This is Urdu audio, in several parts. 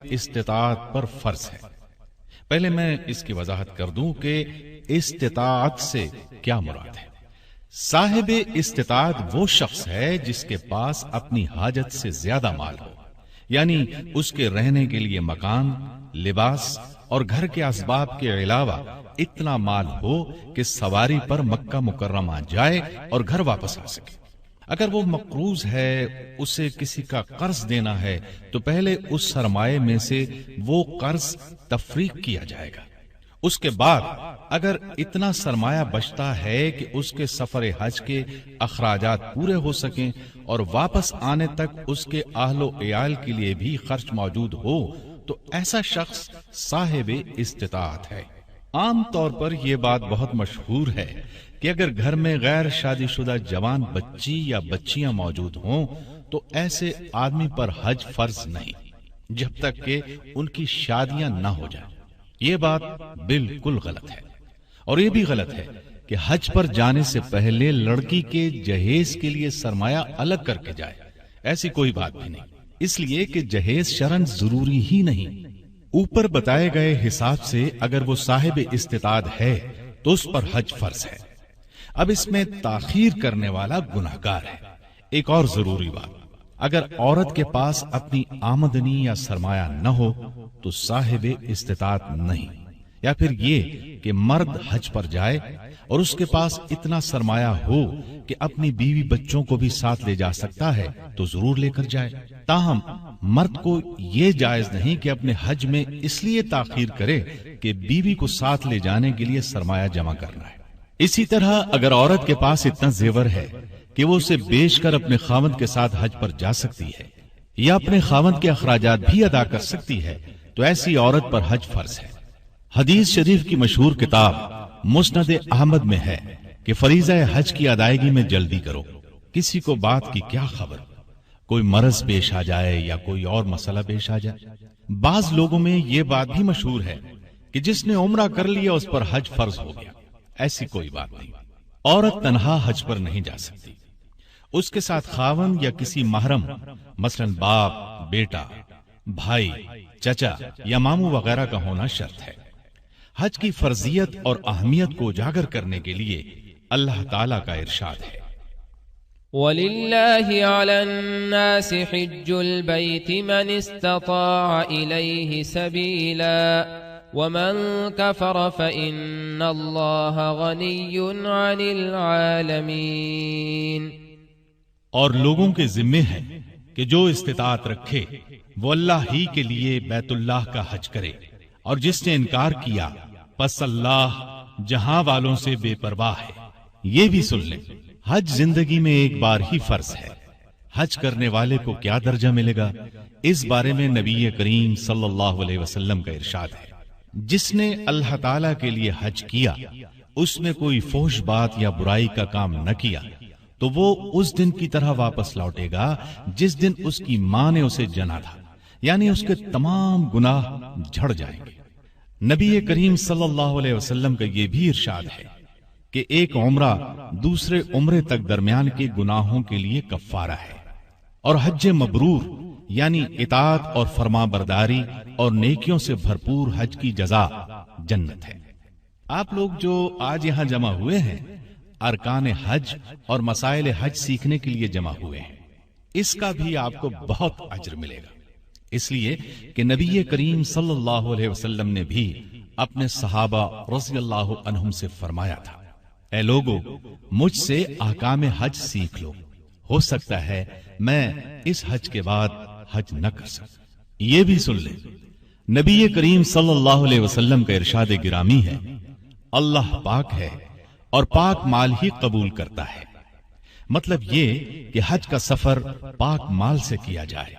استطاعت پر فرض ہے۔ پہلے میں اس کی وضاحت کر دوں کہ استطاعت سے کیا مراد ہے۔ صاحب استطاعت وہ شخص ہے جس کے پاس اپنی حاجت سے زیادہ مال ہو، یعنی اس کے رہنے کے لیے مکان، لباس اور گھر کے اسباب کے علاوہ اتنا مال ہو کہ سواری پر مکہ مکرمہ جائے اور گھر واپس آ سکے۔ اگر وہ مقروض ہے، اسے کسی کا قرض دینا ہے، تو پہلے اس سرمایے میں سے وہ قرض تفریق کیا جائے گا۔ اس کے بعد اگر اتنا سرمایہ بچتا ہے کہ اس کے سفر حج کے اخراجات پورے ہو سکیں اور واپس آنے تک اس کے اہل و عیال کے لیے بھی خرچ موجود ہو، تو ایسا شخص صاحب استطاعت ہے۔ عام طور پر یہ بات بہت مشہور ہے کہ اگر گھر میں غیر شادی شدہ جوان بچی یا بچیاں موجود ہوں تو ایسے آدمی پر حج فرض نہیں جب تک کہ ان کی شادیاں نہ ہو جائیں۔ یہ بات بالکل غلط ہے۔ اور یہ بھی غلط ہے کہ حج پر جانے سے پہلے لڑکی کے جہیز کے لیے سرمایہ الگ کر کے جائے، ایسی کوئی بات بھی نہیں، اس لیے کہ جہیز شرعاً ضروری ہی نہیں۔ اوپر بتائے گئے حساب سے اگر وہ صاحب استطاعت ہے تو اس پر حج فرض ہے۔ اب اس میں تاخیر کرنے والا گناہگار ہے۔ ایک اور ضروری بات، اگر عورت کے پاس اپنی آمدنی یا سرمایہ نہ ہو تو صاحب استطاعت نہیں، یا پھر یہ کہ مرد حج پر جائے اور اس کے پاس اتنا سرمایہ ہو کہ اپنی بیوی بچوں کو بھی ساتھ لے جا سکتا ہے تو ضرور لے کر جائے۔ تاہم مرد کو یہ جائز نہیں کہ اپنے حج میں اس لیے تاخیر کرے کہ بیوی کو ساتھ لے جانے کے لیے سرمایہ جمع کرنا ہے۔ اسی طرح اگر عورت کے پاس اتنا زیور ہے کہ وہ اسے بیچ کر اپنے خاوند کے ساتھ حج پر جا سکتی ہے یا اپنے خاوند کے اخراجات بھی ادا کر سکتی ہے تو ایسی عورت پر حج فرض ہے۔ حدیث شریف کی مشہور کتاب مسند احمد میں ہے کہ فریضہ حج کی ادائیگی میں جلدی کرو، کسی کو بات کی کیا خبر، کوئی مرض پیش آ جائے یا کوئی اور مسئلہ پیش آ جائے۔ بعض لوگوں میں یہ بات بھی مشہور ہے کہ جس نے عمرہ کر لیا اس پر حج فرض ہو گیا۔ ایسی کوئی بات نہیں۔ عورت تنہا حج پر نہیں جا سکتی، اس کے ساتھ خاوند یا کسی محرم مثلا باپ، بیٹا، بھائی، چچا یا ماموں وغیرہ کا ہونا شرط ہے۔ حج کی فرضیت اور اہمیت کو اجاگر کرنے کے لیے اللہ تعالیٰ کا ارشاد ہے، وَلِلَّهِ عَلَى النَّاسِ حِجُّ الْبَيْتِ مَنِ اسْتَطَاعَ إِلَيْهِ سَبِيلًا وَمَن كَفَرَ فَإِنَّ اللَّهَ غَنِيٌّ عَنِ الْعَالَمِينَ۔ اور لوگوں کے ذمے ہے کہ جو استطاعت رکھے وہ اللہ ہی کے لیے بیت اللہ کا حج کرے، اور جس نے انکار کیا پس اللہ جہاں والوں سے بے پرواہ ہے۔ یہ بھی سن لیں، حج زندگی میں ایک بار ہی فرض ہے۔ حج کرنے والے کو کیا درجہ ملے گا، اس بارے میں نبی کریم صلی اللہ علیہ وسلم کا ارشاد ہے، جس نے اللہ تعالیٰ کے لیے حج کیا، اس میں کوئی فحش بات یا برائی کا کام نہ کیا، تو وہ اس دن کی طرح واپس لوٹے گا جس دن اس کی ماں نے اسے جنا تھا، یعنی اس کے تمام گناہ جھڑ جائیں گے۔ نبی کریم صلی اللہ علیہ وسلم کا یہ بھی ارشاد ہے کہ ایک عمرہ دوسرے عمرے تک درمیان کے گناہوں کے لیے کفارہ ہے، اور حج مبرور یعنی اطاعت اور فرما برداری اور نیکیوں سے بھرپور حج کی جزا جنت ہے۔ آپ لوگ جو آج یہاں جمع ہوئے ہیں ارکان حج اور مسائل حج سیکھنے کے لیے جمع ہوئے ہیں، اس کا بھی آپ کو بہت اجر ملے گا، اس لیے کہ نبی کریم صلی اللہ علیہ وسلم نے بھی اپنے صحابہ رضی اللہ عنہم سے فرمایا تھا، اے لوگو مجھ سے احکام حج سیکھ لو، ہو سکتا ہے میں اس حج کے بعد حج نہ کر سکوں۔ یہ بھی سن لیں، نبی کریم صلی اللہ علیہ وسلم کا ارشاد گرامی ہے، اللہ پاک ہے اور پاک مال ہی قبول کرتا ہے۔ مطلب یہ کہ حج کا سفر پاک مال سے کیا جائے،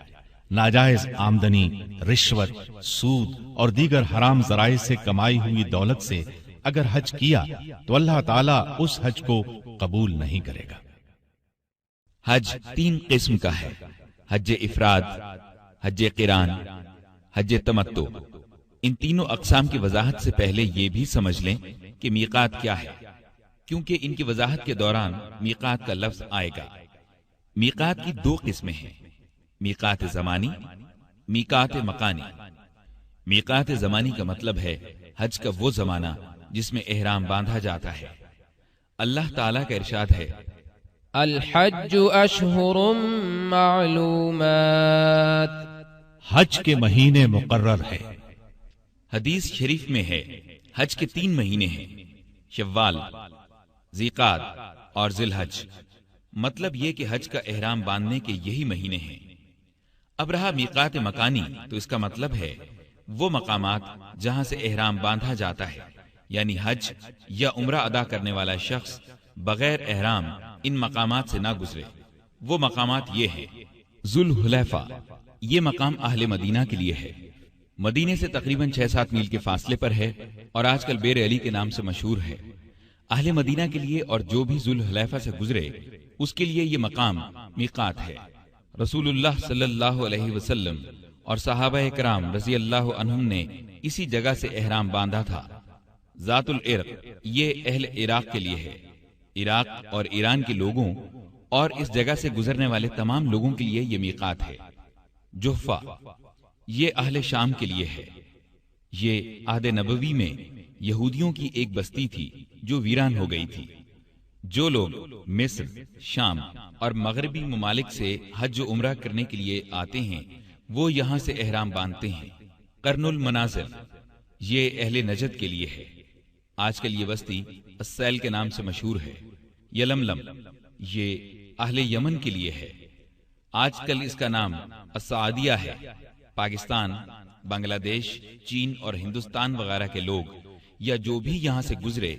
ناجائز آمدنی، رشوت، سود اور دیگر حرام ذرائع سے کمائی ہوئی دولت سے اگر حج کیا تو اللہ تعالیٰ اس حج کو قبول نہیں کرے گا۔ حج 3 قسم کا ہے، حج افراد، حج قران، حج تمتع۔ ان تینوں اقسام کی وضاحت سے پہلے یہ بھی سمجھ لیں کہ میقات کیا ہے، کیونکہ ان کی وضاحت کے دوران میقات کا لفظ آئے گا۔ میقات کی 2 قسمیں ہیں، میقات زمانی، میقات مکانی۔ میقات زمانی کا مطلب ہے حج کا وہ زمانہ جس میں احرام باندھا جاتا ہے۔ اللہ تعالیٰ کا ارشاد ہے، الحج اشہر معلومات، حج کے مہینے مقرر ہے۔ حدیث شریف میں ہے حج کے 3 مہینے ہیں، شوال، ذیقعد اور ذی الحج۔ مطلب یہ کہ حج کا احرام باندھنے کے یہی مہینے ہیں۔ اب رہا میقات مکانی، تو اس کا مطلب ہے وہ مقامات جہاں سے احرام باندھا جاتا ہے، یعنی حج یا عمرہ ادا کرنے والا شخص بغیر احرام ان مقامات سے نہ گزرے۔ وہ مقامات یہ ہیں: ذوالحلیفہ، یہ مقام اہل مدینہ کے لیے ہے، مدینے سے تقریباً 6-7 میل کے فاصلے پر ہے اور آج کل بیر علی کے نام سے مشہور ہے۔ اہل مدینہ کے لیے اور جو بھی ذوالحلیفہ سے گزرے اس کے لیے یہ مقام میقات ہے۔ رسول اللہ صلی اللہ علیہ وسلم اور صحابہ کرام رضی اللہ عنہم نے اسی جگہ سے احرام باندھا تھا۔ ذات العرق، یہ اہل عراق کے لیے ہے، عراق اور ایران کے لوگوں اور اس جگہ سے گزرنے والے تمام لوگوں کے لیے یہ میقات ہے۔ جحفہ، یہ اہل شام کے لیے ہے۔ یہ عہد نبوی میں یہودیوں کی ایک بستی تھی جو ویران ہو گئی تھی۔ جو لوگ مصر، شام اور مغربی ممالک سے حج و عمرہ کرنے کے لیے آتے ہیں وہ یہاں سے احرام باندھتے ہیں۔ قرن المنازل، یہ اہل نجد کے لیے ہے، آج کل یہ بستی السیل کے نام سے مشہور ہے۔ یلملم، یہ اہل یمن کے لیے ہے، آج کل اس کا نام السعادیہ ہے۔ پاکستان، بنگلہ دیش، چین اور ہندوستان وغیرہ کے لوگ یا جو بھی یہاں سے گزرے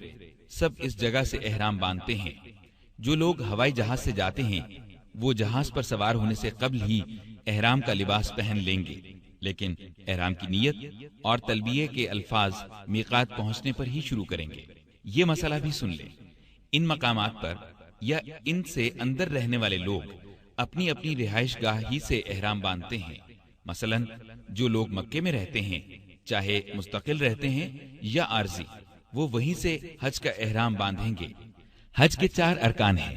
سب اس جگہ سے احرام باندھتے ہیں۔ جو لوگ ہوائی جہاز سے جاتے ہیں وہ جہاز پر سوار ہونے سے قبل ہی احرام کا لباس پہن لیں گے، لیکن احرام کی نیت اور تلبیہ کے الفاظ میقات پہنچنے پر ہی شروع کریں گے۔ یہ مسئلہ بھی سن لیں، ان مقامات پر یا ان سے اندر رہنے والے لوگ اپنی اپنی رہائش گاہ ہی سے احرام باندھتے ہیں۔ مثلا جو لوگ مکے میں رہتے ہیں، چاہے مستقل رہتے ہیں یا عارضی، وہ وہیں سے حج کا احرام باندھیں گے۔ حج کے 4 ارکان ہیں،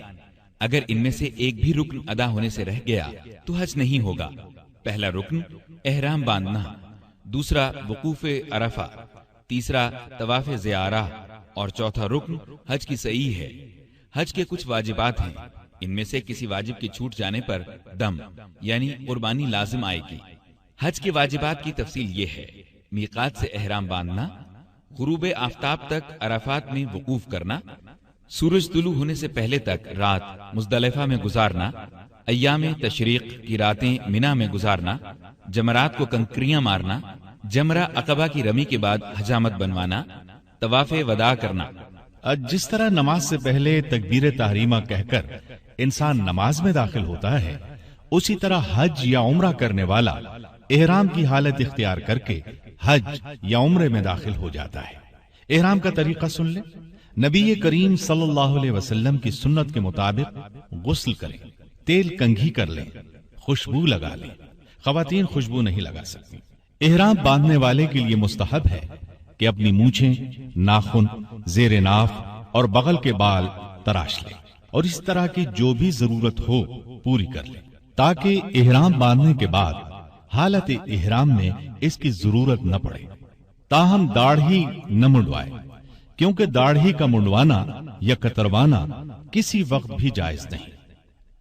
اگر ان میں سے ایک بھی رکن ادا ہونے سے رہ گیا تو حج نہیں ہوگا۔ پہلا رکن احرام باندھنا، دوسرا وقوف عرفہ، تیسرا طواف زیارہ اور چوتھا رکن حج کی سعی ہے۔ حج کے کچھ واجبات ہیں، ان میں سے کسی واجب کے چھوٹ جانے پر دم یعنی قربانی لازم آئے گی۔ حج کے واجبات کی تفصیل یہ ہے: میقات سے احرام باندھنا، غروب آفتاب تک عرفات میں وقوف کرنا، سورج طلوع ہونے سے پہلے تک رات مزدلفہ میں گزارنا، ایام تشریق کی راتیں منا میں گزارنا، جمرات کو کنکریاں مارنا، جمرہ عقبہ کی رمی کے بعد حجامت بنوانا، طواف وداع کرنا۔ جس طرح نماز سے پہلے تکبیر تحریمہ کہہ کر انسان نماز میں داخل ہوتا ہے، اسی طرح حج یا عمرہ کرنے والا احرام کی حالت اختیار کر کے حج یا عمرے میں داخل ہو جاتا ہے۔ احرام کا طریقہ سن لیں۔ نبی کریم صلی اللہ علیہ وسلم کی سنت کے مطابق غسل کریں، تیل کنگھی کر لیں، خوشبو لگا لیں۔ خواتین خوشبو نہیں لگا سکتی۔ احرام باندھنے والے کے لیے مستحب ہے کہ اپنی مونچھیں، ناخن، زیر ناف اور بغل کے بال تراش لیں اور اس طرح کی جو بھی ضرورت ہو پوری کر لیں، تاکہ احرام باندھنے کے بعد حالت احرام میں اس کی ضرورت نہ پڑے۔ تاہم داڑھی نہ منڈوائے، کیونکہ داڑھی کا منڈوانا یا کتروانا کسی وقت بھی جائز نہیں۔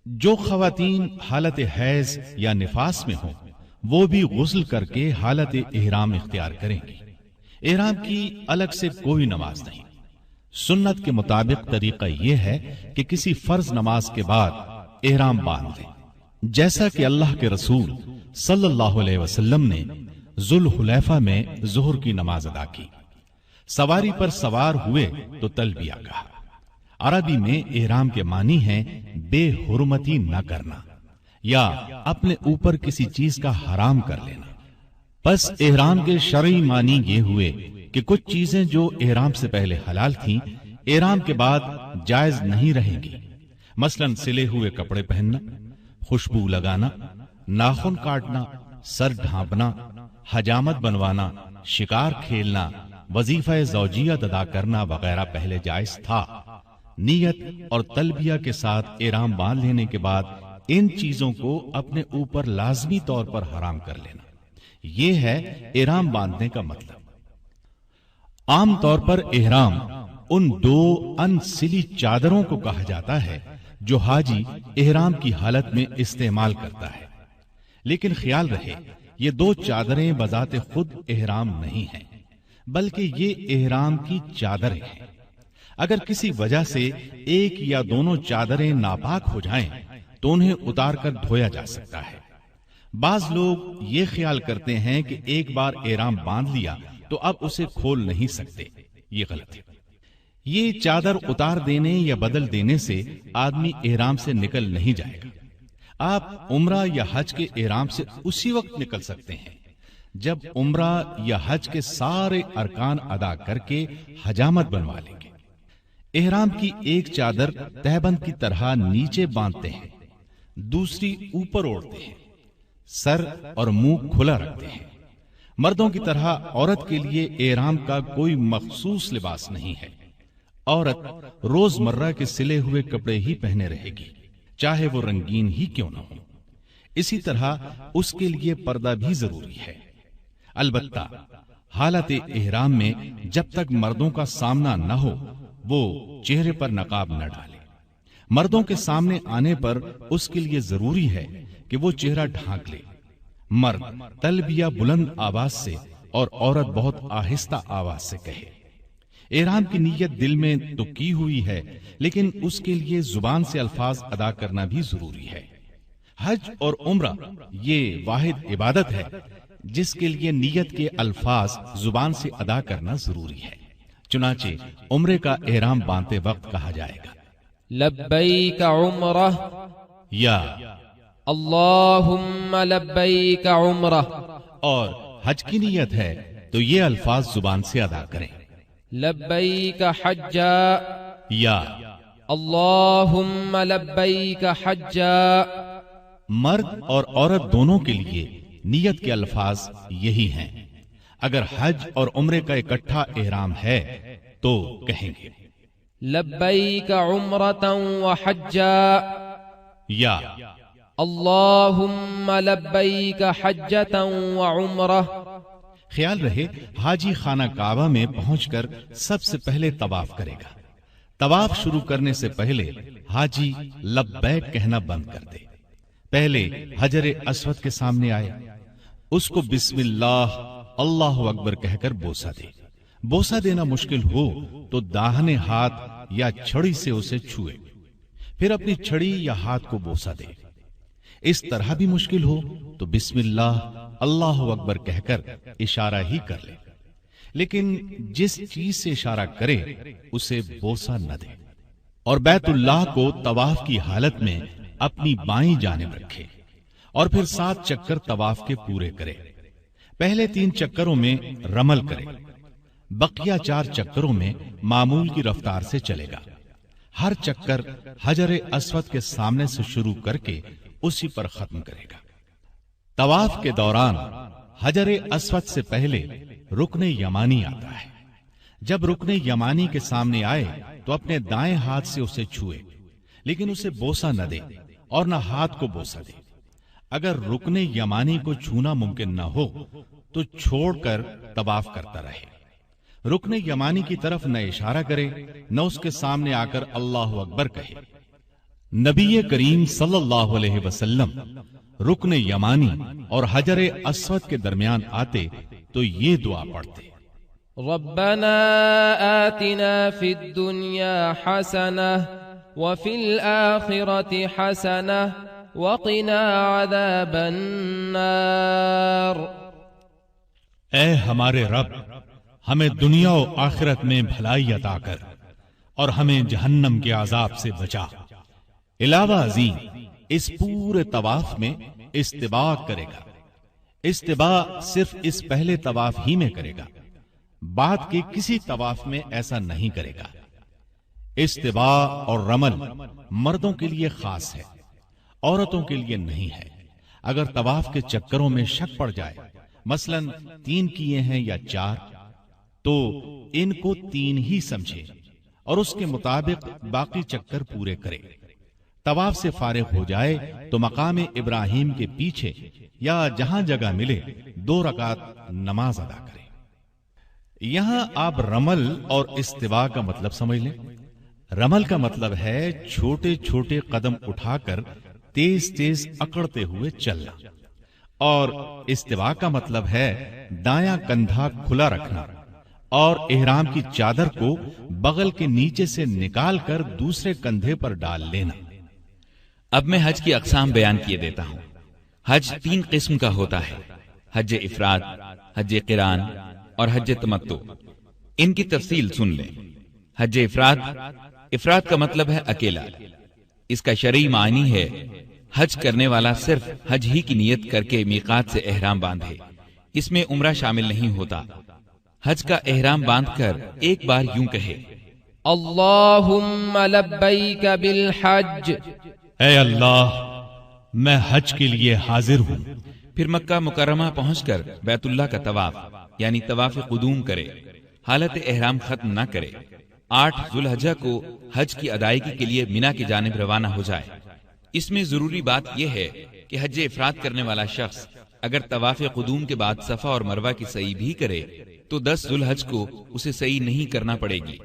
جو خواتین حالت حیض یا نفاس میں ہوں وہ بھی غسل کر کے حالت احرام اختیار کریں گی۔ احرام کی الگ سے کوئی نماز نہیں۔ سنت کے مطابق طریقہ یہ ہے کہ کسی فرض نماز کے بعد احرام باندھ لیں، جیسا کہ اللہ کے رسول صلی اللہ علیہ وسلم نے ذوالحلیفہ میں ظہر کی نماز ادا کی۔ سواری پر سوار ہوئے تو تلبیہ کہا۔ عربی میں احرام کے معنی ہیں بے حرمتی نہ کرنا یا اپنے اوپر کسی چیز کا حرام کر لینا۔ پس احرام کے شرعی معنی یہ ہوئے کہ کچھ چیزیں جو احرام سے پہلے حلال تھیں احرام کے بعد جائز نہیں رہیں گی، مثلا سلے ہوئے کپڑے پہننا، خوشبو لگانا، ناخن کاٹنا، سر ڈھانپنا، حجامت بنوانا، شکار کھیلنا، وظیفہ زوجیت ادا کرنا وغیرہ پہلے جائز تھا۔ نیت اور تلبیہ کے ساتھ احرام باندھ لینے کے بعد ان چیزوں کو اپنے اوپر لازمی طور پر حرام کر لینا، یہ ہے احرام باندھنے کا مطلب۔ عام طور پر احرام ان دو انسلی چادروں کو کہا جاتا ہے جو حاجی احرام کی حالت میں استعمال کرتا ہے، لیکن خیال رہے یہ دو چادریں بذات خود احرام نہیں ہیں، بلکہ یہ احرام کی چادریں ہیں۔ اگر کسی وجہ سے ایک یا دونوں چادریں ناپاک ہو جائیں تو انہیں اتار کر دھویا جا سکتا ہے۔ بعض لوگ یہ خیال کرتے ہیں کہ ایک بار احرام باندھ لیا تو اب اسے کھول نہیں سکتے، یہ غلط ہے۔ یہ چادر اتار دینے یا بدل دینے سے آدمی احرام سے نکل نہیں جائے گا۔ آپ عمرہ یا حج کے احرام سے اسی وقت نکل سکتے ہیں جب عمرہ یا حج کے سارے ارکان ادا کر کے حجامت بنوا لیں گے۔ احرام کی ایک چادر تہبند کی طرح نیچے باندھتے ہیں، دوسری اوپر اوڑھتے ہیں، سر اور منہ کھلا رکھتے ہیں۔ مردوں کی طرح عورت کے لیے احرام کا کوئی مخصوص لباس نہیں ہے۔ عورت روزمرہ کے سلے ہوئے کپڑے ہی پہنے رہے گی، چاہے وہ رنگین ہی کیوں نہ ہو۔ اسی طرح اس کے لیے پردہ بھی ضروری ہے۔ البتہ حالت احرام میں جب تک مردوں کا سامنا نہ ہو وہ چہرے پر نقاب نہ ڈالے۔ مردوں کے سامنے آنے پر اس کے لیے ضروری ہے کہ وہ چہرہ ڈھانک لے۔ مرد تلبیہ بلند آواز سے اور عورت بہت آہستہ آواز سے کہے۔ احرام کی نیت دل میں تو کی ہوئی ہے، لیکن اس کے لیے زبان سے الفاظ ادا کرنا بھی ضروری ہے۔ حج اور عمرہ یہ واحد عبادت ہے جس کے لیے نیت کے الفاظ زبان سے ادا کرنا ضروری ہے۔ چنانچہ عمرے کا احرام باندھتے وقت کہا جائے گا لبیک عمرہ یا اللہم لبیک عمرہ، اور حج کی نیت ہے تو یہ الفاظ زبان سے ادا کریں، لبیک حجا یا اللہم لبیک حجا۔ مرد اور عورت دونوں کے لیے نیت کے الفاظ یہی ہیں۔ اگر حج اور عمرے کا اکٹھا احرام ہے تو کہیں گے لبیک عمرۃ وحجا، یا اللہم لبیک حجۃ وعمرہ۔ خیال رہے حاجی خانہ کعبہ میں پہنچ کر سب سے پہلے طواف کرے گا۔ طواف شروع کرنے سے پہلے حاجی لبیک کہنا بند کر دے۔ پہلے حجر اسود کے سامنے آئے، اس کو بسم اللہ اللہ اکبر کہہ کر بوسہ دے۔ بوسہ دینا مشکل ہو تو داہنے ہاتھ یا چھڑی سے اسے چھوئے، پھر اپنی چھڑی یا ہاتھ کو بوسہ دے۔ اس طرح بھی مشکل ہو تو بسم اللہ اللہ اکبر کہہ کر اشارہ ہی کر لے، لیکن جس چیز سے اشارہ کرے اسے بوسہ نہ دے۔ اور بیت اللہ کو طواف کی حالت میں اپنی بائیں جانب رکھے اور پھر 7 چکر طواف کے پورے کرے۔ پہلے 3 چکروں میں رمل کرے، بقیہ 4 چکروں میں معمول کی رفتار سے چلے گا۔ ہر چکر حجر اسود کے سامنے سے شروع کر کے اسی پر ختم کرے گا۔ طواف کے دوران حجر اسود سے پہلے رکن یمانی آتا ہے۔ جب رکن یمانی کے سامنے آئے تو اپنے دائیں ہاتھ سے اسے چھوئے، لیکن اسے بوسہ نہ دے اور نہ ہاتھ کو بوسہ دے۔ اگر رکن یمانی کو چھونا ممکن نہ ہو تو چھوڑ کر طواف کرتا رہے۔ رکن یمانی کی طرف نہ اشارہ کرے نہ اس کے سامنے آ کر اللہ اکبر کہے۔ نبی کریم صلی اللہ علیہ وسلم رکن یمانی اور حجر اسود کے درمیان آتے تو یہ دعا پڑھتے، ربنا آتنا فی الدنیا حسنہ وفی الآخرة حسنہ وقنا عذاب النار۔ اے ہمارے رب، ہمیں دنیا و آخرت میں بھلائی عطا کر اور ہمیں جہنم کے عذاب سے بچا۔ علاوہ ازیں اس پورے طواف میں استباء کرے گا۔ استباء صرف اس پہلے طواف ہی میں کرے گا، بعد کے کسی طواف میں ایسا نہیں کرے گا۔ استباء اور رمل مردوں کے لیے خاص ہے، عورتوں کے لیے نہیں ہے۔ اگر طواف کے چکروں میں شک پڑ جائے، مثلا 3 کیے ہیں یا 4، تو ان کو 3 ہی سمجھے اور اس کے مطابق باقی چکر پورے کرے۔ طواف سے فارغ ہو جائے تو مقام ابراہیم کے پیچھے یا جہاں جگہ ملے 2 رکعت نماز ادا کرے۔ یہاں آپ رمل اور استوا کا مطلب سمجھ لیں۔ رمل کا مطلب ہے چھوٹے چھوٹے قدم اٹھا کر تیز تیز اکڑتے ہوئے چلنا، اور استوا کا مطلب ہے دایاں کندھا کھلا رکھنا اور احرام کی چادر کو بغل کے نیچے سے نکال کر دوسرے کندھے پر ڈال لینا۔ اب میں حج کی اقسام بیان کیے دیتا ہوں۔ حج 3 قسم کا ہوتا ہے: حج افراد، حج قران اور حج تمتع۔ ان کی تفصیل سن لیں۔ حج افراد کا مطلب ہے اکیلا۔ اس کا شرعی معنی ہے حج کرنے والا صرف حج ہی کی نیت کر کے میقات سے احرام باندھے، اس میں عمرہ شامل نہیں ہوتا۔ حج کا احرام باندھ کر ایک بار یوں کہے: اللہم لبیک بالحج، اے اللہ میں حج کے لیے حاضر ہوں۔ پھر مکہ مکرمہ پہنچ کر بیت اللہ کا طواف یعنی طواف قدوم کرے، حالت احرام ختم نہ کرے۔ 8 ذوالحجہ کو حج کی ادائیگی کے لیے مینا کی جانب روانہ ہو جائے۔ اس میں ضروری بات یہ ہے کہ حج افراد کرنے والا شخص اگر طواف قدوم کے بعد صفا اور مروہ کی سعی بھی کرے تو 10 ذوالحج کو اسے سعی نہیں کرنا پڑے گی۔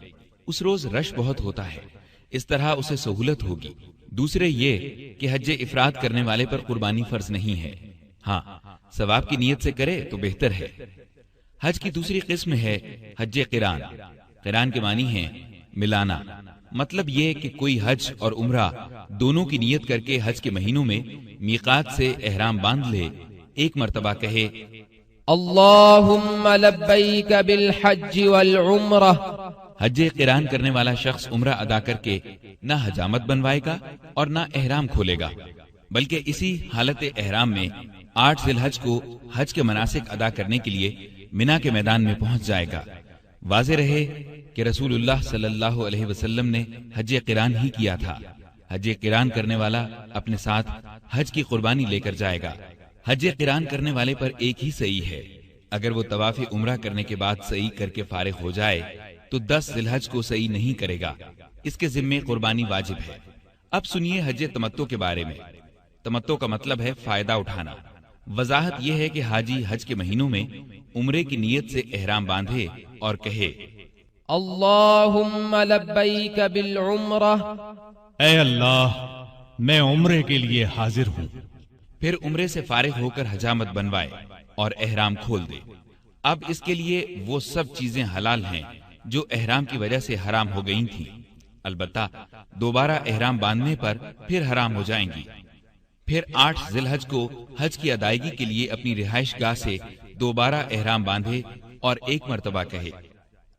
اس روز رش بہت ہوتا ہے، اس طرح اسے سہولت ہوگی۔ دوسرے یہ کہ حج افراد کرنے والے پر قربانی فرض نہیں ہے، ہاں ثواب کی نیت سے کرے تو بہتر ہے۔ حج کی دوسری قسم ہے حج قران۔ قران کے معنی ہے ملانا، مطلب یہ کہ کوئی حج اور عمرہ دونوں کی نیت کر کے حج کے مہینوں میں میقات سے احرام باندھ لے، ایک مرتبہ کہے: اللہم لبیک بالحج والعمرہ۔ حج قران کرنے والا شخص عمرہ ادا کر کے نہ حجامت بنوائے گا اور نہ احرام کھولے گا، بلکہ اسی حالت احرام میں 8 ذی الحج کو حج کے مناسک ادا کرنے کے لیے مینا کے میدان میں پہنچ جائے گا۔ واضح رہے کہ رسول اللہ صلی اللہ علیہ وسلم نے حج قران ہی کیا تھا۔ حج قران کرنے والا اپنے ساتھ حج کی قربانی لے کر جائے گا۔ حج قران کرنے والے پر ایک ہی سعی ہے، اگر وہ طواف عمرہ کرنے کے بعد سعی کر کے فارغ ہو جائے تو 10 ذی الحج کو سعی نہیں کرے گا، اس کے ذمے قربانی واجب ہے۔ اب سنیے حج تمتع کے بارے میں۔ تمتع کا مطلب ہے فائدہ اٹھانا۔ وضاحت یہ ہے کہ حاجی حج کے مہینوں میں عمرے کی نیت سے احرام باندھے اور کہے: اللہم لبیک بالعمرہ، اے اللہ میں عمرے کے لیے حاضر ہوں۔ پھر عمرے سے فارغ ہو کر حجامت بنوائے اور احرام کھول دے۔ اب اس کے لیے وہ سب چیزیں حلال ہیں جو احرام کی وجہ سے حرام ہو گئی تھیں، البتہ دوبارہ احرام باندھنے پر پھر حرام ہو جائیں گی۔ پھر 8 ذی الحج کو حج کی ادائیگی کے لیے اپنی رہائش گاہ سے دوبارہ احرام باندھے اور ایک مرتبہ کہے: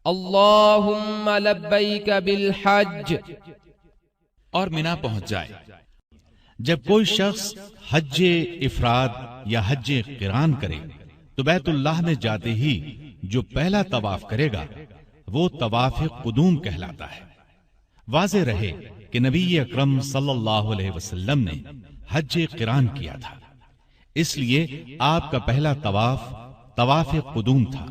اللہم لبیک بالحج، اور مینا پہنچ جائے۔ جب کوئی شخص حج افراد یا حج قران کرے تو بیت اللہ میں جاتے ہی جو پہلا طواف کرے گا وہ طواف قدوم کہلاتا ہے۔ واضح رہے کہ نبی اکرم صلی اللہ علیہ وسلم نے حج قران کیا تھا، اس لیے آپ کا پہلا طواف قدوم تھا۔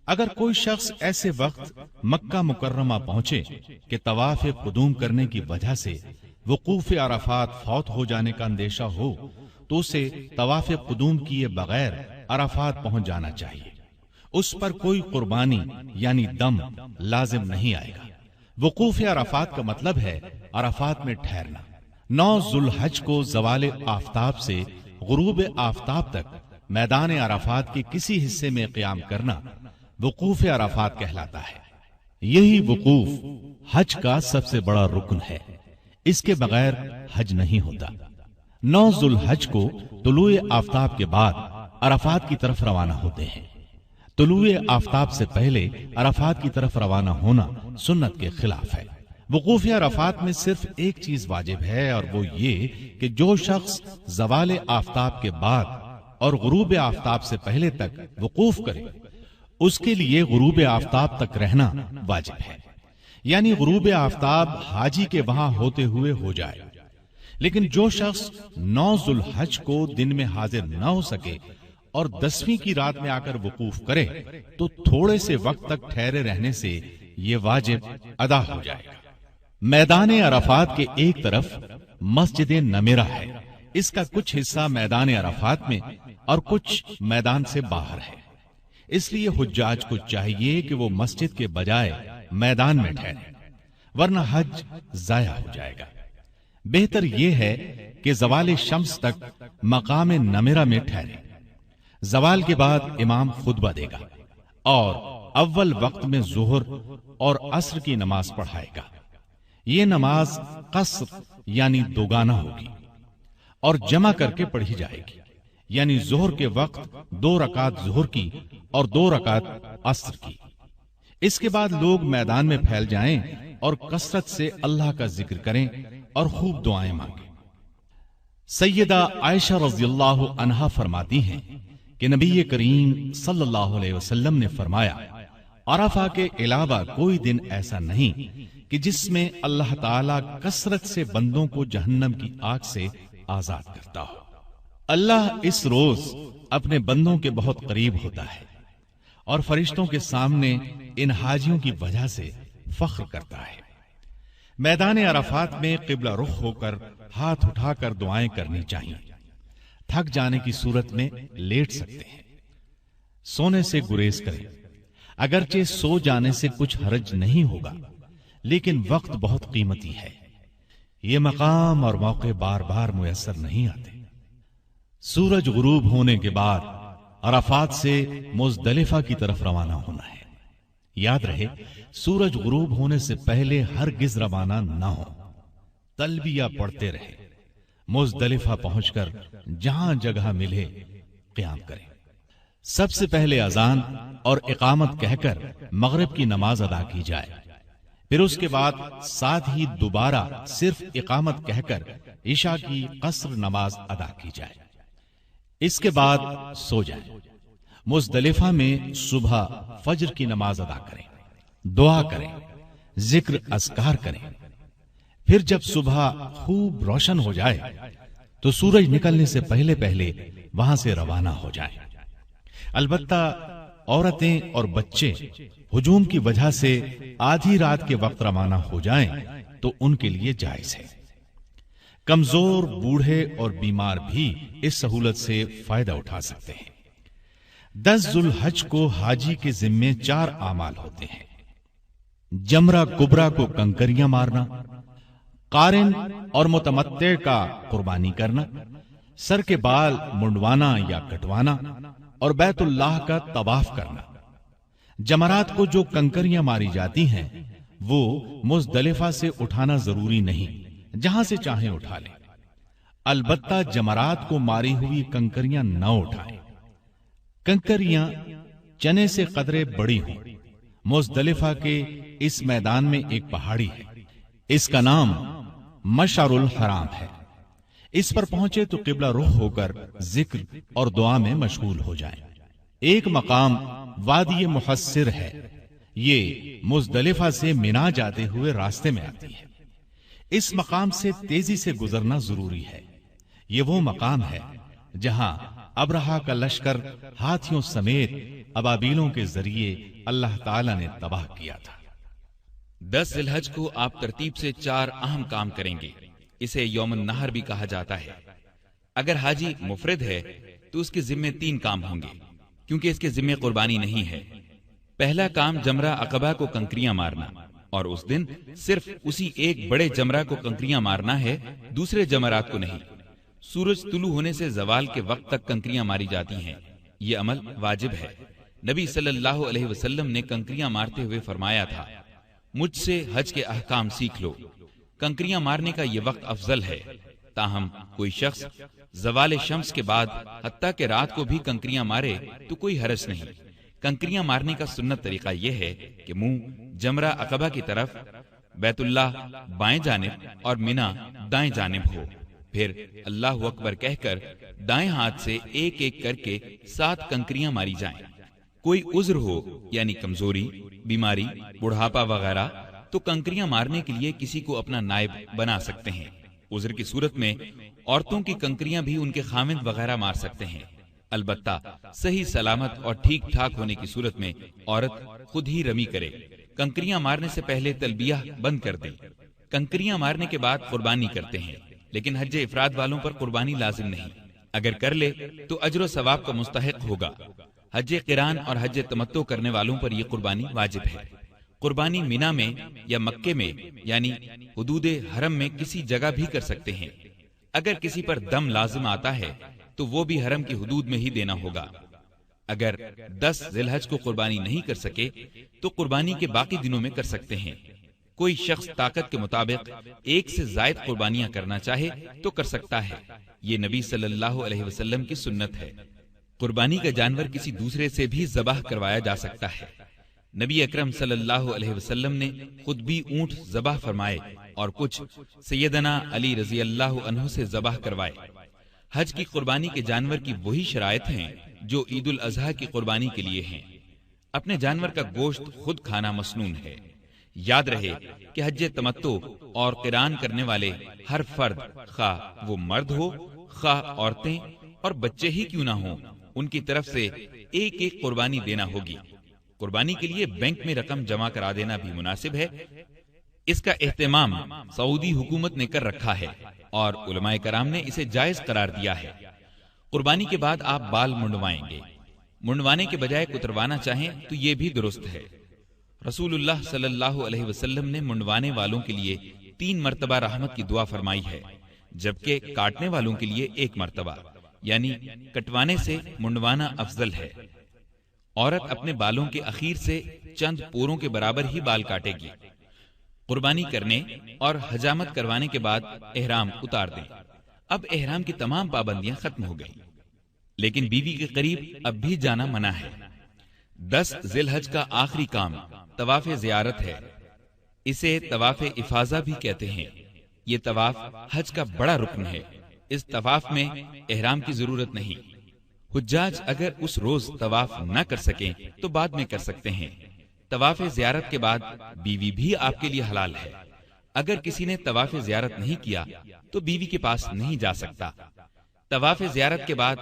اگر کوئی شخص ایسے وقت مکہ مکرمہ پہنچے کہ طواف قدوم کرنے کی وجہ سے وقوف عرفات فوت ہو جانے کا اندیشہ ہو تو اسے طواف قدوم کیے بغیر عرفات پہنچ جانا چاہیے۔ اس پر کوئی قربانی یعنی دم لازم نہیں آئے گا۔ وقوف عرفات کا مطلب ہے عرفات میں ٹھہرنا۔ 9 ذوالحج کو زوال آفتاب سے غروب آفتاب تک میدان عرفات کے کسی حصے میں قیام کرنا وقوف عرفات کہلاتا ہے۔ یہی وقوف حج کا سب سے بڑا رکن ہے، اس کے بغیر حج نہیں ہوتا۔ 9 ذوالحج کو طلوع آفتاب کے بعد عرفات کی طرف روانہ ہوتے ہیں۔ طلوع آفتاب سے پہلے عرفات کی طرف روانہ ہونا سنت کے خلاف ہے۔ وقوف عرفات میں صرف ایک چیز واجب ہے اور وہ یہ کہ جو شخص زوال آفتاب کے بعد اور غروب آفتاب سے پہلے تک وقوف کرے اس کے لیے غروب آفتاب تک رہنا واجب ہے، یعنی غروب آفتاب حاجی کے وہاں ہوتے ہوئے ہو جائے۔ لیکن جو شخص 9 ذوالحج کو دن میں حاضر نہ ہو سکے اور 10ویں کی رات میں آ کر وقوف کرے تو تھوڑے سے وقت تک ٹھہرے رہنے سے یہ واجب ادا ہو جائے گا۔ میدان عرفات کے ایک طرف مسجد نمیرہ ہے۔ اس کا کچھ حصہ میدان عرفات میں اور کچھ میدان سے باہر ہے، اس لیے حجاج کو چاہیے کہ وہ مسجد کے بجائے میدان میں ٹھہرے، ورنہ حج ضائع ہو جائے گا۔ بہتر یہ ہے کہ زوال شمس تک مقام نمیرہ میں ٹھہرے۔ زوال کے بعد امام خطبہ دے گا اور اول وقت میں ظہر اور عصر کی نماز پڑھائے گا۔ یہ نماز قصر یعنی دوگانہ ہوگی اور جمع کر کے پڑھی جائے گی، یعنی ظہر کے وقت 2 رکعت ظہر کی اور 2 رکعت عصر کی۔ اس کے بعد لوگ میدان میں پھیل جائیں اور کثرت سے اللہ کا ذکر کریں اور خوب دعائیں مانگیں۔ سیدہ عائشہ رضی اللہ عنہا فرماتی ہیں کہ نبی کریم صلی اللہ علیہ وسلم نے فرمایا، عرفہ کے علاوہ کوئی دن ایسا نہیں کہ جس میں اللہ تعالیٰ کثرت سے بندوں کو جہنم کی آگ سے آزاد کرتا ہو۔ اللہ اس روز اپنے بندوں کے بہت قریب ہوتا ہے اور فرشتوں کے سامنے ان حاجیوں کی وجہ سے فخر کرتا ہے۔ میدان عرفات میں قبلہ رخ ہو کر ہاتھ اٹھا کر دعائیں کرنی چاہیے۔ تھک جانے کی صورت میں لیٹ سکتے ہیں، سونے سے گریز کریں۔ اگرچہ سو جانے سے کچھ حرج نہیں ہوگا، لیکن وقت بہت قیمتی ہے، یہ مقام اور موقع بار بار میسر نہیں آتے۔ سورج غروب ہونے کے بعد عرفات سے مزدلفہ کی طرف روانہ ہونا ہے۔ یاد رہے، سورج غروب ہونے سے پہلے ہرگز روانہ نہ ہو، تلبیہ پڑھتے رہے، مزدلفہ پہنچ کر جہاں جگہ ملے قیام کریں۔ سب سے پہلے اذان اور اقامت کہہ کر مغرب کی نماز ادا کی جائے، پھر اس کے بعد ساتھ ہی دوبارہ صرف اقامت کہہ کر عشاء کی قصر نماز ادا کی جائے۔ اس کے بعد سو جائیں۔ مزدلفہ میں صبح فجر کی نماز ادا کریں، دعا کریں، ذکر اذکار کریں، پھر جب صبح خوب روشن ہو جائے تو سورج نکلنے سے پہلے پہلے وہاں سے روانہ ہو جائیں۔ البتہ عورتیں اور بچے ہجوم کی وجہ سے آدھی رات کے وقت روانہ ہو جائیں تو ان کے لیے جائز ہے۔ کمزور، بوڑھے اور بیمار بھی اس سہولت سے فائدہ اٹھا سکتے ہیں۔ 10 ذو الحج کو حاجی کے ذمے 4 اعمال ہوتے ہیں: جمرہ کبریٰ کو کنکریاں مارنا، قارن اور متمتع کا قربانی کرنا، سر کے بال منڈوانا یا کٹوانا اور بیت اللہ کا طواف کرنا۔ جمرات کو جو کنکریاں ماری جاتی ہیں وہ مزدلفہ سے اٹھانا ضروری نہیں، جہاں سے چاہیں اٹھا لیں۔ البتہ جمرات کو ماری ہوئی کنکریاں نہ اٹھائیں۔ کنکریاں چنے سے قدرے بڑی ہوں۔ مزدلفہ کے اس میدان میں ایک پہاڑی ہے، اس کا نام مشعر الحرام ہے۔ اس پر پہنچے تو قبلہ رخ ہو کر ذکر اور دعا میں مشغول ہو جائیں۔ ایک مقام وادی محصر ہے، یہ مزدلفہ سے منا جاتے ہوئے راستے میں آتی ہے۔ اس مقام سے تیزی سے گزرنا ضروری ہے۔ یہ وہ مقام ہے جہاں ابرہہ کا لشکر ہاتھیوں سمیت ابابیلوں کے ذریعے اللہ تعالیٰ نے تباہ کیا تھا۔ 10 ذی الحج کو آپ ترتیب سے 4 اہم کام کریں گے۔ اسے یوم النحر بھی کہا جاتا ہے۔ اگر حاجی مفرد ہے تو اس کے ذمے 3 کام ہوں گے، کیونکہ اس کے ذمے قربانی نہیں ہے۔ پہلا کام جمرہ عقبہ کو کنکریاں مارنا، اور اس دن صرف اسی ایک بڑے جمرہ کو کنکریاں مارنا ہے، دوسرے جمرات کو نہیں۔ سورج طلوع ہونے سے زوال کے وقت تک کنکریاں ماری جاتی ہیں، یہ عمل واجب ہے۔ نبی صلی اللہ علیہ وسلم نے کنکریاں مارتے ہوئے فرمایا تھا، مجھ سے حج کے احکام سیکھ لو۔ کنکریاں مارنے کا یہ وقت افضل ہے، تاہم کوئی شخص زوال شمس کے بعد حتیٰ کہ رات کو بھی کنکریاں مارے تو کوئی حرج نہیں۔ کنکریاں مارنے کا سنت طریقہ یہ ہے کہ منہ جمرہ عقبہ کی طرف، بیت اللہ بائیں جانب اور مینا دائیں جانب ہو، پھر اللہ اکبر کہہ کر دائیں ہاتھ سے ایک ایک کر کے 7 کنکریاں ماری جائیں۔ کوئی عذر ہو یعنی کمزوری، بیماری، بڑھاپا وغیرہ تو کنکریاں مارنے کے لیے کسی کو اپنا نائب بنا سکتے ہیں۔ عذر کی صورت میں عورتوں کی کنکریاں بھی ان کے خامند وغیرہ مار سکتے ہیں، البتہ صحیح سلامت اور ٹھیک ٹھاک ہونے کی صورت میں عورت خود ہی رمی کرے۔ کنکریاں مارنے سے پہلے تلبیہ بند کر دیں۔ کنکریاں مارنے کے بعد قربانی کرتے ہیں، لیکن حج افراد والوں پر قربانی لازم نہیں، اگر کر لے تو اجر و ثواب کا مستحق ہوگا۔ حج قران اور حج تمتع کرنے والوں پر یہ قربانی واجب ہے۔ قربانی مینا میں یا مکے میں یعنی حدود حرم میں کسی جگہ بھی کر سکتے ہیں۔ اگر کسی پر دم لازم آتا ہے تو وہ بھی حرم کی حدود میں ہی دینا ہوگا۔ اگر 10 ذی الحج کو قربانی نہیں کر سکے تو قربانی کے باقی دنوں میں کر سکتے ہیں۔ کوئی شخص طاقت کے مطابق 1 سے زائد قربانیاں کرنا چاہے تو کر سکتا ہے، یہ نبی صلی اللہ علیہ وسلم کی سنت ہے۔ قربانی کا جانور کسی دوسرے سے بھی ذبح کروایا جا سکتا ہے۔ نبی اکرم صلی اللہ علیہ وسلم نے خود بھی اونٹ ذبح فرمائے اور کچھ سیدنا علی رضی اللہ عنہ سے ذبح کروائے۔ حج کی قربانی کے جانور کی وہی شرائط ہیں جو عید الاضحیٰ کی قربانی کے لیے ہیں۔ اپنے جانور کا گوشت خود کھانا مسنون ہے۔ یاد رہے کہ حج تمتع اور قران کرنے والے ہر فرد، خواہ وہ مرد ہو خواہ عورتیں اور بچے ہی کیوں نہ ہوں، ان کی طرف سے ایک ایک قربانی دینا ہوگی۔ قربانی کے لیے بینک میں رقم جمع کرا دینا بھی مناسب ہے۔ اس کا اہتمام سعودی حکومت نے کر رکھا ہے اور علماء کرام نے اسے جائز قرار دیا ہے۔ قربانی کے بعد آپ بال منڈوائیں گے۔ منڈوانے کے بجائے کتروانا چاہیں تو یہ بھی درست ہے۔ رسول اللہ صلی اللہ علیہ وسلم نے منڈوانے والوں کے لیے 3 مرتبہ رحمت کی دعا فرمائی ہے، جبکہ کاٹنے والوں کے لیے 1 مرتبہ، یعنی کٹوانے سے منڈوانا افضل ہے۔ عورت اپنے بالوں کے اخیر سے چند پوروں کے برابر ہی بال کاٹے گی۔ قربانی کرنے اور حجامت کروانے کے بعد احرام اتار دیں۔ اب احرام کی تمام پابندیاں ختم ہو گئیں، لیکن بیوی کے قریب اب بھی جانا منع ہے۔ 10 ذی الحج کا آخری کام طواف زیارت ہے۔ اسے طواف افاضہ بھی کہتے ہیں۔ یہ طواف حج کا بڑا رکن ہے۔ اس طواف میں احرام کی ضرورت نہیں۔ حجاج اگر اس روز طواف نہ کر سکیں تو بعد میں کر سکتے ہیں۔ طواف زیارت کے بعد بیوی بھی آپ کے لیے حلال ہے۔ اگر کسی نے طواف زیارت نہیں کیا تو بیوی کے پاس نہیں جا سکتا۔ طواف زیارت کے بعد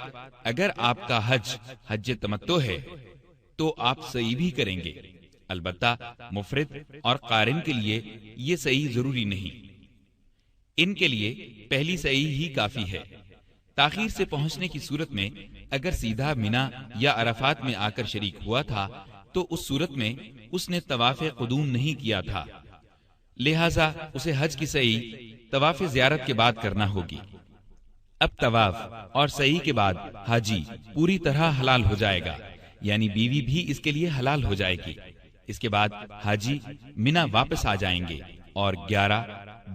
اگر آپ کا حج تمتع ہے تو آپ سعی بھی کریں گے، البتہ مفرد اور قارن کے لیے یہ سعی ضروری نہیں۔ ان کے لیے پہلی سعی ہی کافی ہے۔ تاخیر سے پہنچنے کی صورت میں اگر سیدھا مینا یا عرفات میں آ کر شریک ہوا تھا تو اس صورت میں اس نے طواف قدوم نہیں کیا تھا، لہذا اسے حج کی سعی طواف زیارت کے بعد کرنا ہوگی۔ اب طواف اور سعی کے بعد حاجی پوری طرح حلال ہو جائے گا، یعنی بیوی بھی اس کے لیے حلال ہو جائے گی۔ اس کے بعد حاجی مینا واپس آ جائیں گے اور 11،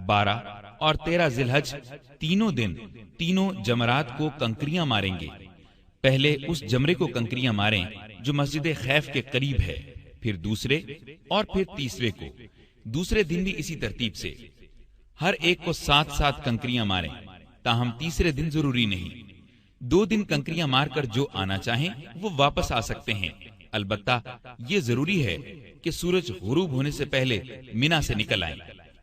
12 اور 13 ذی الحج تینوں دن تینوں جمرات کو کنکریاں ماریں گے۔ پہلے اس جمرے کو کنکریاں ماریں جو مسجد خیف کے قریب ہے، پھر دوسرے اور پھر تیسرے کو۔ دوسرے دن بھی اسی ترتیب سے ہر ایک کو 7 کنکریاں ماریں، تاہم تیسرے دن ضروری نہیں۔ 2 دن کنکریاں مار کر جو آنا چاہیں وہ واپس آ سکتے ہیں، البتہ یہ ضروری ہے کہ سورج غروب ہونے سے پہلے مینا سے نکل آئیں۔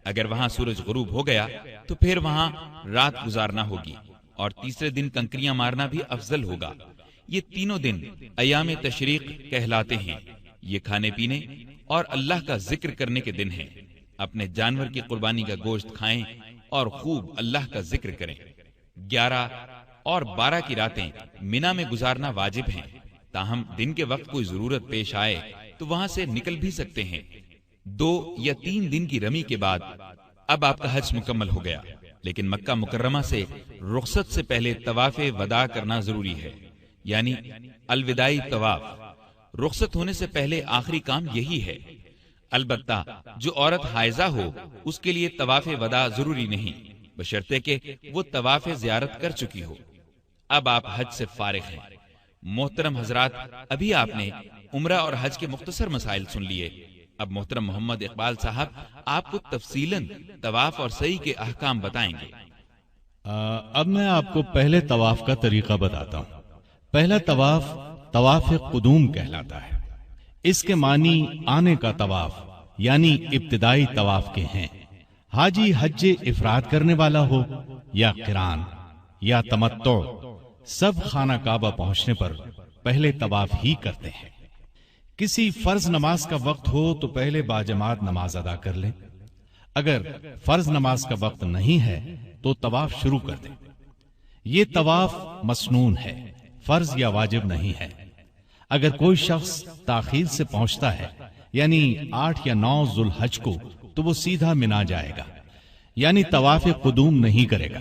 اگر وہاں سورج غروب ہو گیا تو پھر وہاں رات گزارنا ہوگی اور تیسرے دن کنکریاں مارنا بھی افضل ہوگا۔ یہ تینوں دن ایام تشریق کہلاتے ہیں۔ یہ کھانے پینے اور اللہ کا ذکر کرنے کے دن ہیں۔ اپنے جانور کی قربانی کا گوشت کھائیں اور خوب اللہ کا ذکر کریں۔ 11 اور 12 کی راتیں مینا میں گزارنا واجب ہیں، تاہم دن کے وقت کوئی ضرورت پیش آئے تو وہاں سے نکل بھی سکتے ہیں۔ 2 یا 3 دن کی رمی کے بعد اب آپ کا حج مکمل ہو گیا، لیکن مکہ مکرمہ سے رخصت سے پہلے طواف وداع کرنا ضروری ہے، یعنی الوداعی طواف۔ رخصت ہونے سے پہلے آخری کام یہی ہے۔ البتہ جو عورت حائضہ ہو اس کے لیے طواف وداع ضروری نہیں، بشرطے کہ وہ طواف زیارت کر چکی ہو۔ اب آپ حج سے فارغ ہیں۔ محترم حضرات، ابھی آپ نے عمرہ اور حج کے مختصر مسائل سن لیے۔ اب محترم محمد اقبال صاحب آپ کو تفصیلاً طواف اور سعی کے احکام بتائیں گے۔ اب میں آپ کو پہلے طواف کا طریقہ بتاتا ہوں۔ پہلا طواف طواف قدوم کہلاتا ہے۔ اس کے معنی آنے کا طواف یعنی ابتدائی طواف کے ہیں۔ حاجی حج افراد کرنے والا ہو یا قران یا تمتع، سب خانہ کعبہ پہنچنے پر پہلے طواف ہی کرتے ہیں۔ کسی فرض نماز کا وقت ہو تو پہلے باجماعت نماز ادا کر لیں۔ اگر فرض نماز کا وقت نہیں ہے تو طواف شروع کر دیں۔ یہ طواف مسنون ہے، فرض یا واجب نہیں ہے۔ اگر کوئی شخص تاخیر سے پہنچتا ہے یعنی 8 یا 9 ذوالحج کو تو وہ سیدھا منا جائے گا، یعنی طواف قدوم نہیں کرے گا۔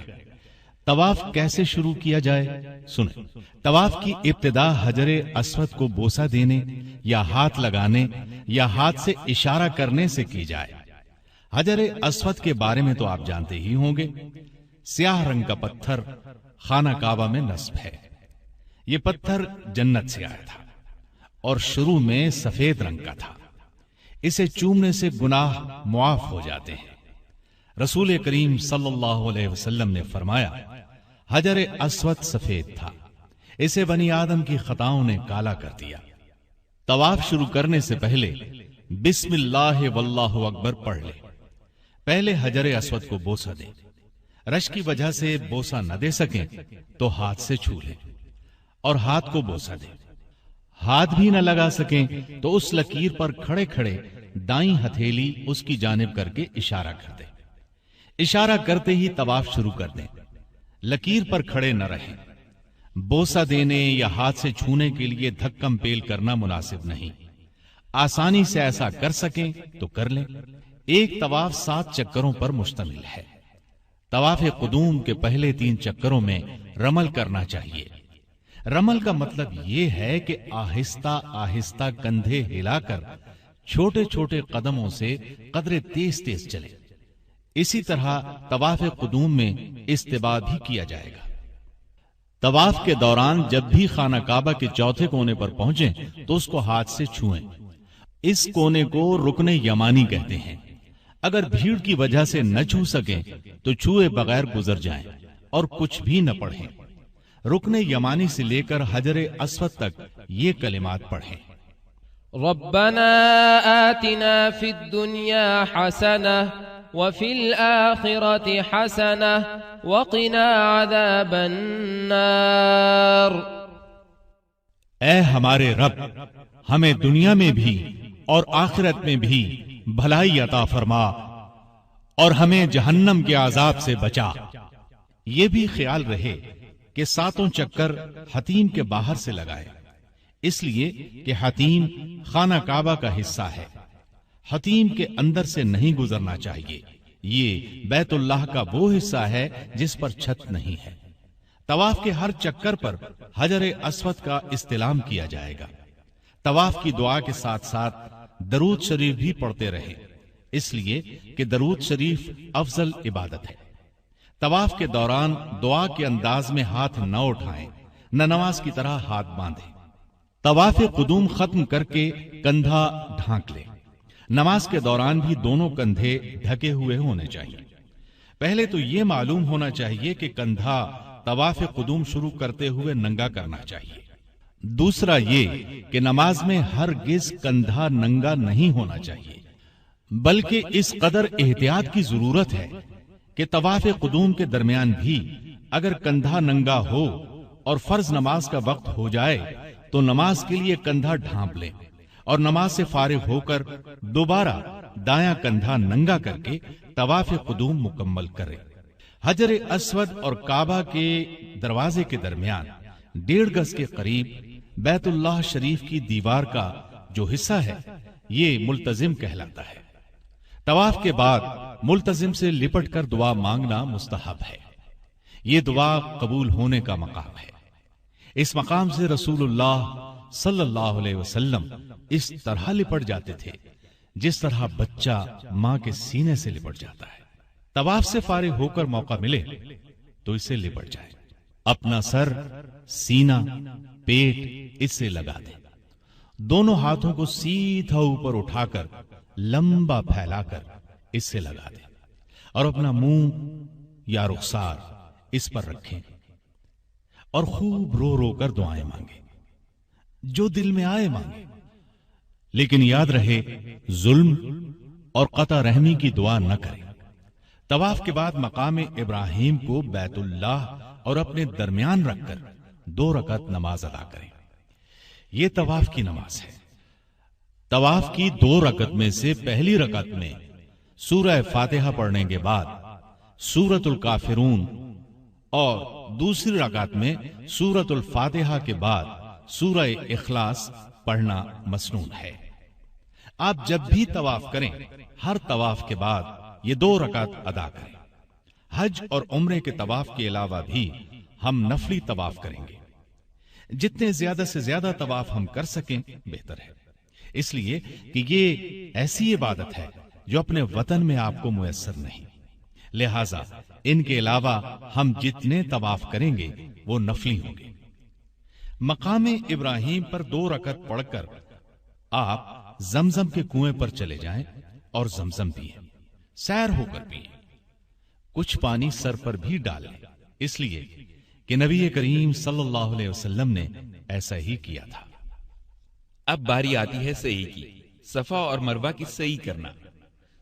طواف کیسے شروع کیا جائے سنیں۔ طواف کی ابتدا حجر اسود کو بوسہ دینے یا ہاتھ لگانے یا ہاتھ سے اشارہ کرنے سے کی جائے۔ حجر اسود کے بارے میں تو آپ جانتے ہی ہوں گے، سیاہ رنگ کا پتھر خانہ کعبہ میں نصب ہے۔ یہ پتھر جنت سے آیا تھا اور شروع میں سفید رنگ کا تھا۔ اسے چومنے سے گناہ معاف ہو جاتے ہیں۔ رسول کریم صلی اللہ علیہ وسلم نے فرمایا، حجر اسود سفید تھا، اسے بنی آدم کی خطاؤں نے کالا کر دیا۔ طواف شروع کرنے سے پہلے بسم اللہ واللہ اکبر پڑھ لے۔ پہلے حجر اسود کو بوسہ دیں۔ رش کی وجہ سے بوسہ نہ دے سکیں تو ہاتھ سے چھو لیں اور ہاتھ کو بوسہ دیں۔ ہاتھ بھی نہ لگا سکیں تو اس لکیر پر کھڑے کھڑے دائیں ہتھیلی اس کی جانب کر کے اشارہ کر دیں۔ اشارہ کرتے ہی طواف شروع کر دیں، لکیر پر کھڑے نہ رہیں۔ بوسہ دینے یا ہاتھ سے چھونے کے لیے دھکم پیل کرنا مناسب نہیں۔ آسانی سے ایسا کر سکیں تو کر لیں۔ ایک طواف 7 چکروں پر مشتمل ہے۔ طواف قدوم کے پہلے 3 چکروں میں رمل کرنا چاہیے۔ رمل کا مطلب یہ ہے کہ آہستہ آہستہ کندھے ہلا کر چھوٹے چھوٹے قدموں سے قدرے تیز تیز چلے۔ اسی طرح طواف قدوم میں استباء بھی کیا جائے گا۔ طواف کے دوران جب بھی خانہ کعبہ کے چوتھے کونے پر پہنچیں تو اس کو ہاتھ سے چھوئیں۔ اس کونے کو رکن یمانی کہتے ہیں۔ اگر بھیڑ کی وجہ سے نہ چھو سکیں تو چھوئے بغیر گزر جائیں اور کچھ بھی نہ پڑھیں۔ رکن یمانی سے لے کر حجر اسود تک یہ کلمات پڑھیں۔ ربنا آتنا في الدنيا حسنة وفي الآخرة حسنة وقنا عذاب النار۔ اے ہمارے رب، ہمیں دنیا میں بھی اور آخرت میں بھی بھلائی عطا فرما اور ہمیں جہنم کے عذاب سے بچا۔ یہ بھی خیال رہے کہ 7 چکر حتیم کے باہر سے لگائے، اس لیے کہ حتیم خانہ کعبہ کا حصہ ہے۔ حتیم کے اندر سے نہیں گزرنا چاہیے۔ یہ بیت اللہ کا وہ حصہ ہے جس پر چھت نہیں ہے۔ طواف کے ہر چکر پر حجر اسود کا استلام کیا جائے گا۔ طواف کی دعا کے ساتھ ساتھ درود شریف بھی پڑھتے رہے، اس لیے کہ درود شریف افضل عبادت ہے۔ طواف کے دوران دعا کے انداز میں ہاتھ نہ اٹھائیں، نہ نماز کی طرح ہاتھ باندھیں۔ طواف قدوم ختم کر کے کندھا ڈھانک لیں۔ نماز کے دوران بھی دونوں کندھے ڈھکے ہوئے ہونے چاہیے۔ پہلے تو یہ معلوم ہونا چاہیے کہ کندھا طواف قدوم شروع کرتے ہوئے ننگا کرنا چاہیے۔ دوسرا یہ کہ نماز میں ہرگز کندھا ننگا نہیں ہونا چاہیے، بلکہ اس قدر احتیاط کی ضرورت ہے کہ طواف قدوم کے درمیان بھی اگر کندھا ننگا ہو اور فرض نماز کا وقت ہو جائے تو نماز کے لیے کندھا ڈھانپ لیں اور نماز سے فارغ ہو کر دوبارہ دایاں کندھا ننگا کر کے طواف قدوم مکمل کریں۔ حجر اسود اور کعبہ کے دروازے کے درمیان 1.5 گز کے قریب بیت اللہ شریف کی دیوار کا جو حصہ ہے یہ ملتزم کہلاتا ہے۔ طواف کے بعد ملتزم سے لپٹ کر دعا مانگنا مستحب ہے۔ یہ دعا قبول ہونے کا مقام ہے۔ اس مقام سے رسول اللہ صلی اللہ علیہ وسلم اس طرح لپٹ جاتے تھے جس طرح بچہ ماں کے سینے سے لپٹ جاتا ہے۔ طواف سے فارغ ہو کر موقع ملے تو اسے لپٹ جائے، اپنا سر، سینہ، پیٹ اس سے لگا دے، دونوں ہاتھوں کو سیدھا اوپر اٹھا کر لمبا پھیلا کر اس سے لگا دے اور اپنا منہ یا رخسار اس پر رکھیں اور خوب رو رو کر دعائیں مانگیں، جو دل میں آئے مانگیں، لیکن یاد رہے ظلم اور قطع رحمی کی دعا نہ کریں۔ طواف کے بعد مقام ابراہیم کو بیت اللہ اور اپنے درمیان رکھ کر 2 رکعت نماز ادا کریں۔ یہ طواف کی نماز ہے۔ طواف کی 2 رکعت میں سے پہلی رکعت میں سورہ فاتحہ پڑھنے کے بعد سورۃ الکافرون اور دوسری رکعت میں سورۃ الفاتحہ کے بعد سورہ اخلاص پڑھنا مسنون ہے۔ آپ جب بھی طواف کریں ہر طواف کے بعد یہ 2 رکعت ادا کریں۔ حج اور عمرے کے طواف کے علاوہ بھی ہم نفلی طواف کریں گے۔ جتنے زیادہ سے زیادہ طواف ہم کر سکیں بہتر ہے، اس لیے کہ یہ ایسی عبادت ہے جو اپنے وطن میں آپ کو میسر نہیں، لہذا ان کے علاوہ ہم جتنے طواف کریں گے وہ نفلی ہوں گے۔ مقام ابراہیم پر 2 رکعت پڑھ کر آپ زمزم کے کنویں پر چلے جائیں اور زمزم پیئیں، سیر ہو کر پیئیں، کچھ پانی سر پر بھی ڈالیں، اس لیے کہ نبی کریم صلی اللہ علیہ وسلم نے ایسا ہی کیا تھا۔ اب باری آتی ہے سعی کی، صفا اور مروہ کی سعی کرنا۔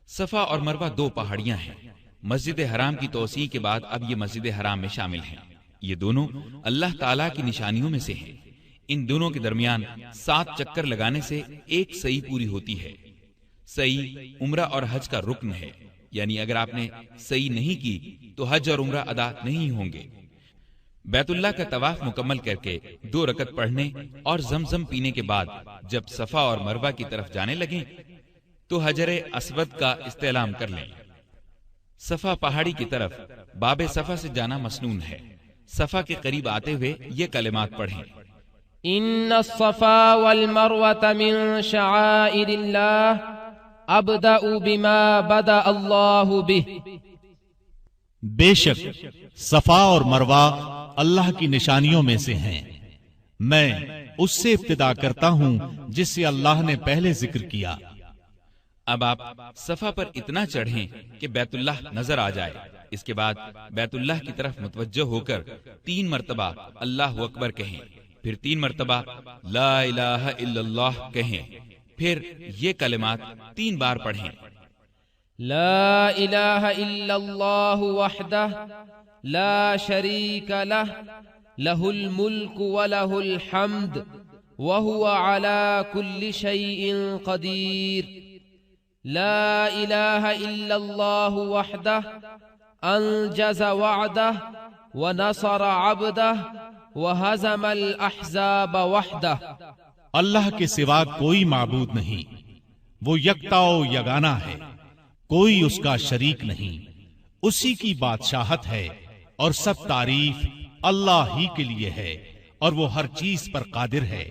صفا اور مروہ 2 پہاڑیاں ہیں۔ مسجد حرام کی توسیع کے بعد اب یہ مسجد حرام میں شامل ہیں۔ یہ دونوں اللہ تعالیٰ کی نشانیوں میں سے ہیں۔ ان دونوں کے درمیان 7 چکر لگانے سے ایک سعی پوری ہوتی ہے۔ سعی عمرہ اور حج کا رکن ہے، یعنی اگر آپ نے سعی نہیں کی تو حج اور عمرہ ادا نہیں ہوں گے۔ بیت اللہ کا طواف مکمل کر کے 2 رکعت پڑھنے اور زمزم پینے کے بعد جب صفا اور مروہ کی طرف جانے لگیں تو حجر اسود کا استعلام کر لیں۔ صفا پہاڑی کی طرف باب صفا سے جانا مسنون ہے۔ صفا کے قریب آتے ہوئے یہ کلمات پڑھیں: ان الصفا والمروة من شعائر الله ابدأ بما بدأ الله به۔ بے شک صفا اور مروہ اللہ کی نشانیوں میں سے ہیں، میں اس سے ابتدا کرتا ہوں جس سے اللہ نے پہلے ذکر کیا۔ اب آپ صفا پر اتنا چڑھیں کہ بیت اللہ نظر آ جائے، اس کے بعد بیت اللہ کی طرف متوجہ ہو کر 3 مرتبہ اللہ اکبر کہیں، پھر 3 مرتبہ لا الہ الا اللہ کہیں، پھر یہ کلمات 3 بار پڑھیں: لا الہ الا اللہ وحدہ لا شریک لہ لہ الملک ولہ الحمد وہو علی کل شیء قدیر۔ لا الہ الا اللہ وحدہ انجز وعدہ ونصر عبدہ وہزم الاحزاب وحدہ۔ اللہ کے سوا کوئی معبود نہیں، وہ یکتا و یگانہ ہے، کوئی اس کا شریک نہیں، اسی کی بادشاہت ہے اور سب تعریف اللہ ہی کے لیے ہے اور وہ ہر چیز پر قادر ہے۔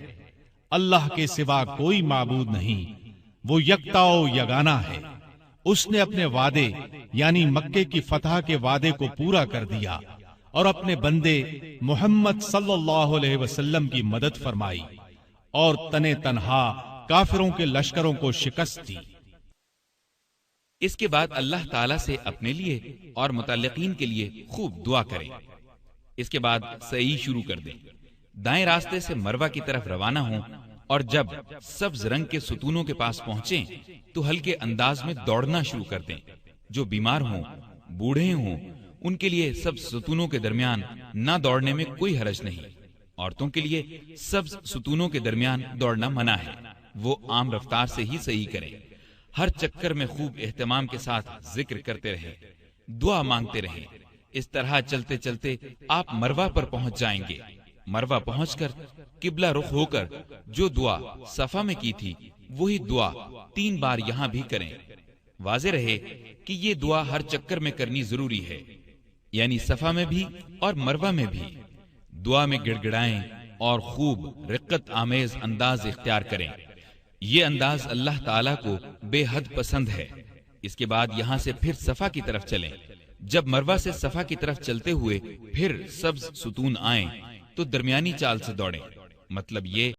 اللہ کے سوا کوئی معبود نہیں، وہ یکتا و یگانہ ہے۔ اس نے اپنے وعدے یعنی مکے کی فتح کے وعدے کو پورا کر دیا اور اپنے بندے محمد صلی اللہ علیہ وسلم کی مدد فرمائی اور تنے تنہا کافروں کے لشکروں کو شکست دی۔ اس کے بعد اللہ تعالیٰ سے اپنے لیے اور متعلقین کے لیے خوب دعا کریں۔ اس کے بعد سعی شروع کر دیں، دائیں راستے سے مروہ کی طرف روانہ ہوں اور جب سبز رنگ کے ستونوں کے پاس پہنچیں تو ہلکے انداز میں دوڑنا شروع کر دیں۔ جو بیمار ہوں، بوڑھے ہوں، ان کے لیے سبز ستونوں کے درمیان نہ دوڑنے میں کوئی حرج نہیں۔ عورتوں کے لیے سبز ستونوں کے درمیان دوڑنا منع ہے، وہ عام رفتار سے ہی صحیح کریں۔ ہر چکر میں خوب اہتمام کے ساتھ ذکر کرتے رہیں، دعا مانگتے رہیں۔ اس طرح چلتے چلتے آپ مروہ پر پہنچ جائیں گے۔ مروہ پہنچ کر قبلہ رخ ہو کر جو دعا صفا میں کی تھی وہی دعا 3 بار یہاں بھی کریں۔ واضح رہے کہ یہ دعا ہر چکر میں کرنی ضروری ہے، یعنی صفا میں بھی اور مروہ میں بھی۔ دعا میں گڑ گڑائیں اور خوب رقت آمیز انداز اختیار کریں۔ یہ انداز اللہ تعالیٰ کو بے حد پسند ہے۔ اس کے بعد یہاں سے پھر صفا کی طرف چلیں۔ جب مروہ سے صفا کی طرف چلتے ہوئے پھر سبز ستون آئیں تو درمیانی چال سے دوڑیں، مطلب یہ